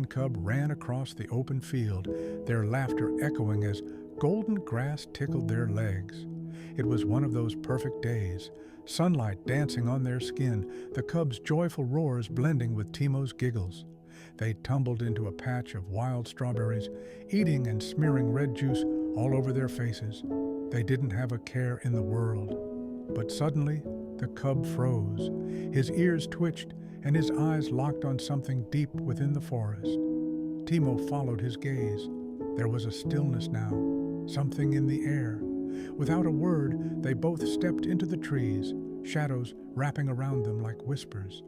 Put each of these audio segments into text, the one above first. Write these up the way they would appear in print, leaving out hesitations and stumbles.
lion cub ran across the open field, their laughter echoing as golden grass tickled their legs. It was one of those perfect days, sunlight dancing on their skin, the cub's joyful roars blending with Timo's giggles. They tumbled into a patch of wild strawberries, eating and smearing red juice all over their faces. They didn't have a care in the world. But suddenly, the cub froze. His ears twitched, and his eyes locked on something deep within the forest. Timo followed his gaze. There was a stillness now, something in the air. Without a word, they both stepped into the trees, shadows wrapping around them like whispers.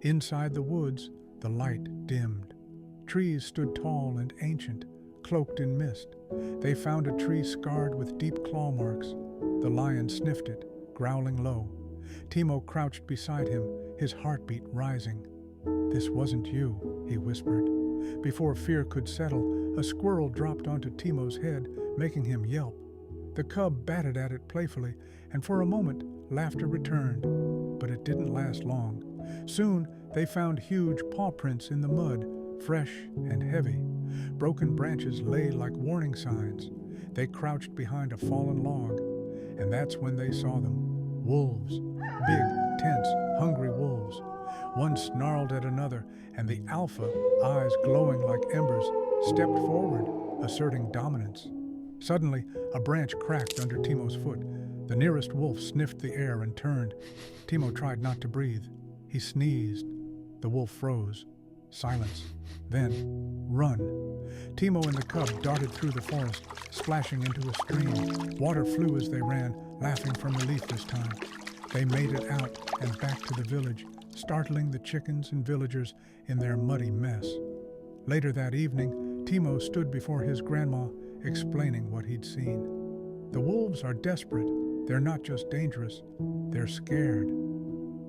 Inside the woods, the light dimmed. Trees stood tall and ancient, cloaked in mist. They found a tree scarred with deep claw marks. The lion sniffed it, growling low. Timo crouched beside him, his heartbeat rising. "This wasn't you," he whispered. Before fear could settle, a squirrel dropped onto Timo's head, making him yelp. The cub batted at it playfully, and for a moment, laughter returned. But it didn't last long. Soon, they found huge paw prints in the mud, fresh and heavy. Broken branches lay like warning signs. They crouched behind a fallen log, and that's when they saw them. Wolves. Big, tense, hungry wolves. One snarled at another, and the alpha, eyes glowing like embers, stepped forward, asserting dominance. Suddenly, a branch cracked under Timo's foot. The nearest wolf sniffed the air and turned. Timo tried not to breathe. He sneezed. The wolf froze. Silence. Then, run. Timo and the cub darted through the forest, splashing into a stream. Water flew as they ran, laughing from relief this time. They made it out and back to the village, startling the chickens and villagers in their muddy mess. Later that evening, Timo stood before his grandma, explaining what he'd seen. "The wolves are desperate. They're not just dangerous, they're scared."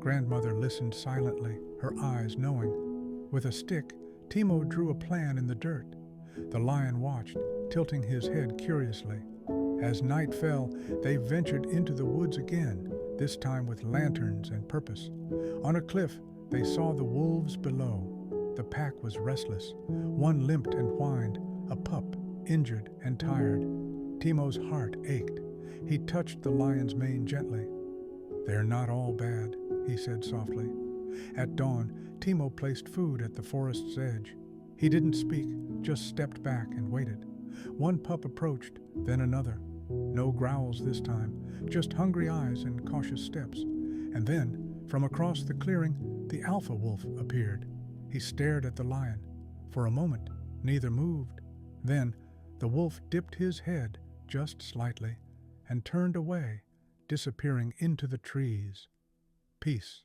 Grandmother listened silently, her eyes knowing. With a stick, Timo drew a plan in the dirt. The lion watched, tilting his head curiously. As night fell, they ventured into the woods again, this time with lanterns and purpose. On a cliff, they saw the wolves below. The pack was restless. One limped and whined, a pup, injured and tired. Timo's heart ached. He touched the lion's mane gently. "They're not all bad," he said softly. At dawn, Timo placed food at the forest's edge. He didn't speak, just stepped back and waited. One pup approached, then another. No growls this time, just hungry eyes and cautious steps. And then, from across the clearing, the alpha wolf appeared. He stared at the lion. For a moment, neither moved. Then, the wolf dipped his head, just slightly, and turned away, disappearing into the trees. Peace.